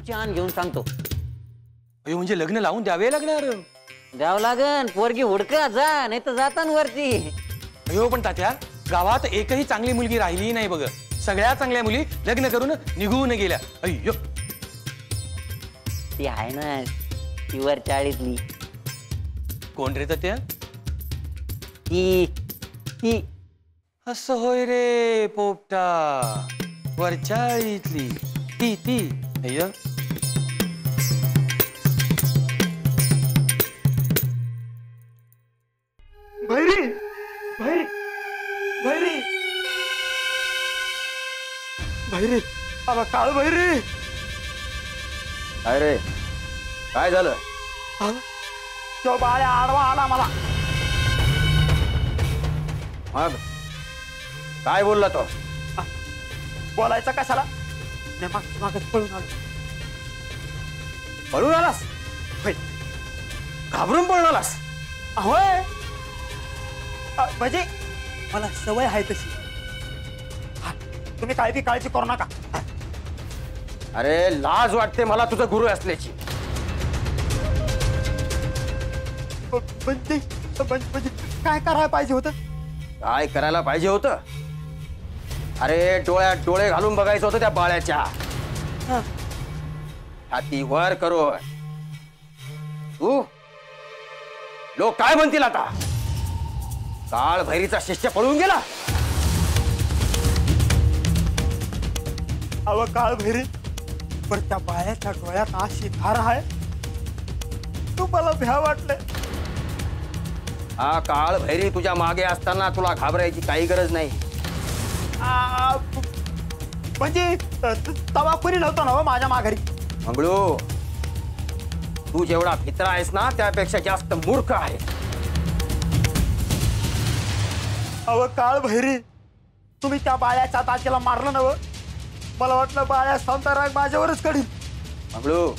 छान घेऊन सांगतो. अयो म्हणजे लग्न लावून द्यावे लागणार. द्यावं लागन. पोरगी हुडका जा, नाही तर जाता वरती. अयो पण तात्या, गावात एकही चांगली मुलगी राहिली नाही बघ. सगळ्या चांगल्या मुली लग्न करून निघून गेल्या. अय्यो, ती आहे ना ती वर 40ली. कोण रे तात्या? ती ती असं होय रे पोपटा, वर 40ली ती ती. अय्यो, भैरी भैरी भैरी भैरी बाबा, काळ भैरी. काय रे, काय झालं? तो बाळ्या आडवा आला मला. मग काय बोलला तो? बोलायचं कशाला? मागच पळून आलो. पळून आलास? होय. घाबरून पळून आलास? होय. म्हणजे मला सवय आहे तशी. तुम्ही काळजी करू नका. अरे लाज वाटते मला तुझं गुरु असल्याची. म्हणजे काय करायला पाहिजे होतं? काय करायला पाहिजे होतं? अरे डोळ्यात डोळे घालून बघायचं होतं त्या बाळ्याच्या. छाती वर करू. तू लोक काय म्हणतील आता? काळ भैरीचा शिष्य पळून गेला. अव काळ भैरी, पण त्या बाळ्याच्या डोळ्यात अशी धार आहे, तुम्हाला भ्या वाटले. हा काळ भैरी तुझ्या मागे असताना तुला घाबरायची काही गरज नाही. म्हणजे तवा कोणी नव्हता ना माझ्या माघारी. मंगळू, तू जेवढा भित्रा आहेस ना त्यापेक्षा जास्त मूर्ख आहे. अव काळ भैरी, तुम्ही त्या बाळ्याच्या ताचीला मारलं नव. मला वाटलं बाळ्या संता राग माझ्यावरच कढील. मंगळू,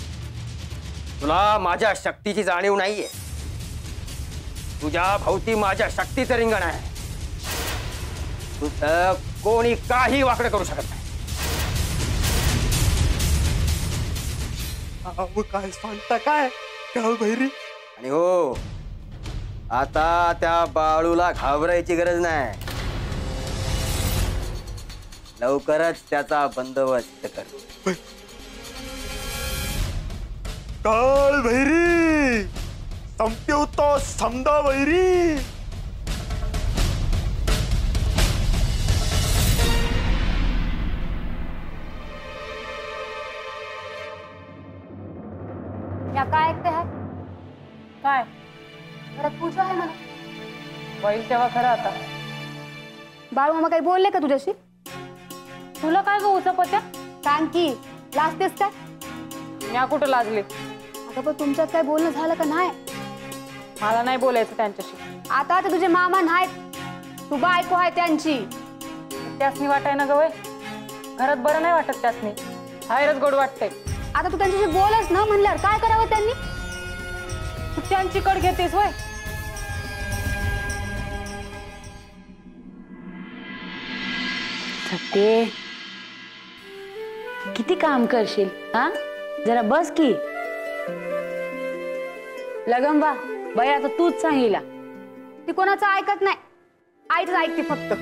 तुला माझ्या शक्तीची जाणीव नाहीये. तुझ्या भोवती माझ्या शक्तीचं रिंगण आहे. तुझं कोणी काही वाकडं करू शकत नाही. अव काय सांगता काय काळ भैरी? आणि हो, आता त्या बाळूला घाबरायची गरज नाही. लवकरच त्याचा बंदोबस्त कर. काळ भैरी, संपवतो समजा वैरी. या काय ऐकते आहे? काय घरात पूजा आहे मला. होईल तेव्हा खरं. आता बाळू मामा काही बोलले का तुझ्याशी? तुला काय गं उचपत्या? सांग की, लाजतेस काय? म्या कुठं लाजले? आता पण तुमच्यात काय बोलणं झालं का नाही? मला नाही बोलायचं त्यांच्याशी. आता तुझे मामा नाहीत, तू बायको आहे त्यांची. त्यासनी वाटाय ना गवय, घरात बरं नाही वाटत त्यासनी, बाहेरच गोड वाटतंय. आता तू त्यांच्याशी बोलच ना म्हणल्यावर काय करावं त्यांनी? तू त्यांची कड घेतेस वय? सत्ते, किती काम करशील हा? जरा बस की. लगंबा बाई, आता तूच सांगितला. ती कोणाचं ऐकत नाही, आईच ऐकते फक्त.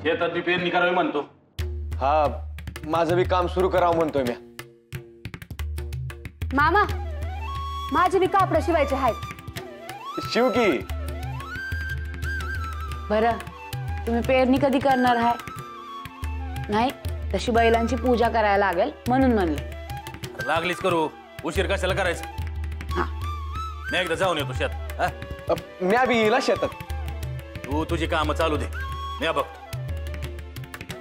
शेतात बी पेरणी करावी म्हणतो. हा, माझं बी काम सुरू करावं म्हणतोय मी. मामा, माझे बी कापड शिवायचे आहेत. शिव की. बरं, तुम्ही पेरणी कधी करणार आहे? नाही, तशी बैलांची पूजा करायला लागेल म्हणून म्हणलं. लागलीच करू, उशीर कशाला करायचं? हा, मी एकदा जाऊन येतो शेतात. म्या बी येईल शेतात. तू तुझी कामं चालू दे, मी बघ.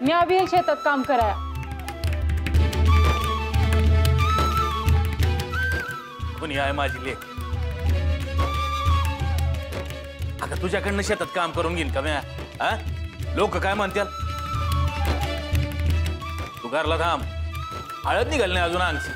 म्या बी शेतात काम कराया. कोणी आहे माझी लेक? अगं तुझ्याकडनं शेतात काम करून घेईन का म्या? हा, लोक काय म्हणतील? तू घरला थांब, हळद निघाल नाही अजून अंगची.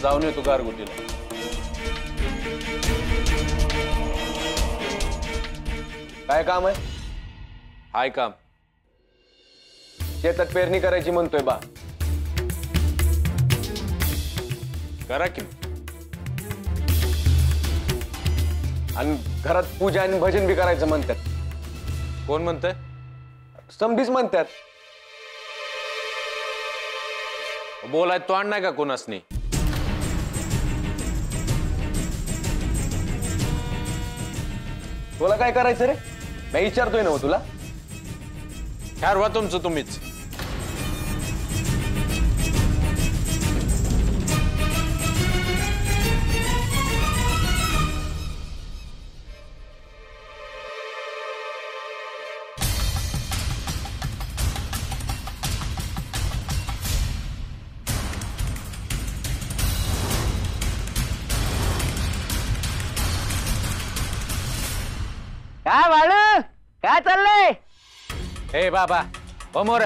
जाऊन येतो गारगोटीला. काय काम आहे? हाय काम. शेतात पेरणी करायची म्हणतोय बा. करा की. आणि घरात पूजा आणि भजन बी करायचं म्हणतात. कोण म्हणतंय? समधीच म्हणतात. बोलाय तो आण नाही का कोणासनी? तुला काय करायचं रे? मी विचारतोय ना हो तुला. ठरवा तुमचं तुम्हीच. काय बाळू काय चाललंय? ए बाबा हो मोर.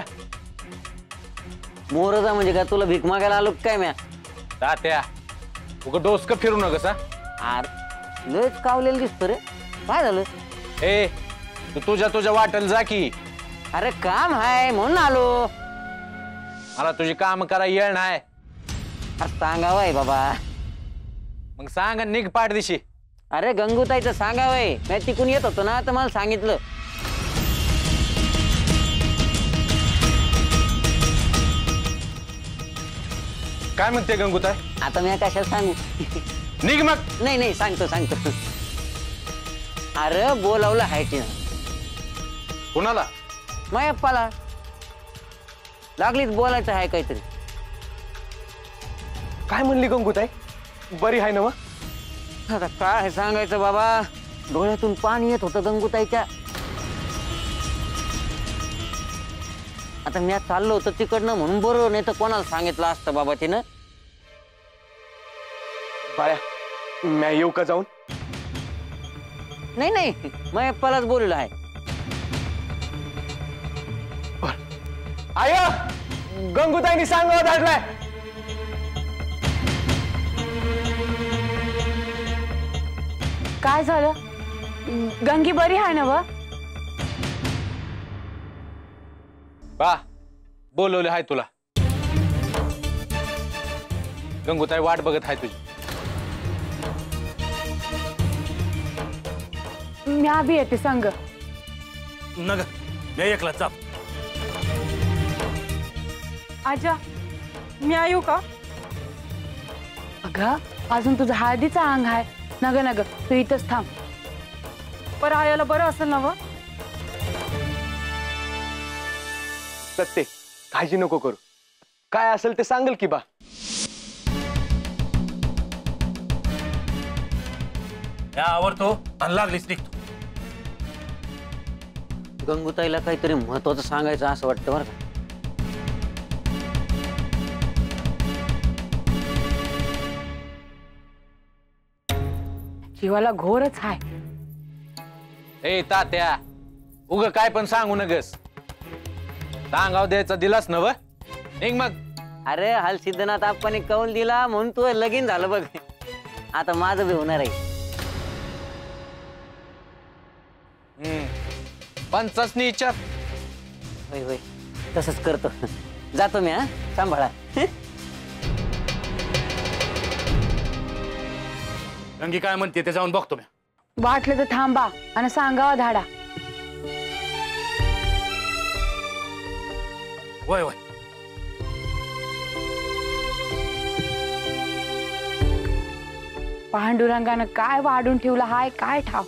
मोरजा म्हणजे काय तुला भीक मागायला आलो काय म्या? तात्या उग डोसकं फिरू नकस. अरे लयच कावलेलं दिसतो रे. काय झालं? ए तू तुझ्या वाटेल जा की. अरे काम आहे म्हणून आलो. मला तुझी काम करा येळ नाही. अरे सांगावय बाबा. मग सांग आणि निघ पाठ दिशी. अरे गंगूताईचं सांगावय. मी तिकून येत होतो ना तर मला सांगितलं. काय म्हणते गंगूताई? आता मी कशाला सांगू? निघ मग. नाही नाही सांगतो. अरे बोलावलं हाय तिनं. कुणाला? मायप्पाला. लागलीच बोलायचं आहे काहीतरी. काय म्हणली गंगूताई? बरी आहे ना व? आता काय सांगायचं बाबा. डोळ्यातून पाणी येत होतं गंगूताईच्या. आता मी चाललो होतो तिकडनं म्हणून बरोबर, नाही तर कोणाला सांगितलं असतं बाबा तिनं. बाळ्या मी येऊ का जाऊन? नाही मायप्पालाच बोललं आहे. आय गंगूताईनी सांगावं धाडलाय. काय झालं? गंगी बरी आहे ना व? बा बोलवले हाय तुला. गंगूताई वाट बघत हाय तुझी. मी बी येते संग. नग मी एकला चाप. आजा मी येऊ का? अगं अजून तुझं हळदीचा अंग आहे. नग तू इथंच थांब. पर आयाला बरं असेल ना व? सत्ते काळजी नको करू. काय असेल ते सांगेल की बा. आवडतो आणि लागलीच निघतो. गंगूताईला काहीतरी महत्वाचं सांगायचं असं वाटतं बरं का. जीवाला घोरच आहे. ए तात्या उग काय पण सांगू नगस. सांगाव द्यायचा दिलास नव. निघ मग. अरे हाल सिद्धनाथ आपण कौल दिला म्हणून तू लगीन झालं बघ. आता माझं बी होणार आहे. पंचासनी विचार. होय तसंच करतो. जातो मी. हा सांभाळा. गंगी काय म्हणते ते जाऊन बघतो मी. वाटलं तर थांबा आणि सांगावा धाडा. वय पांडुरंगानं काय वाढून ठेवलं हाय काय ठाव.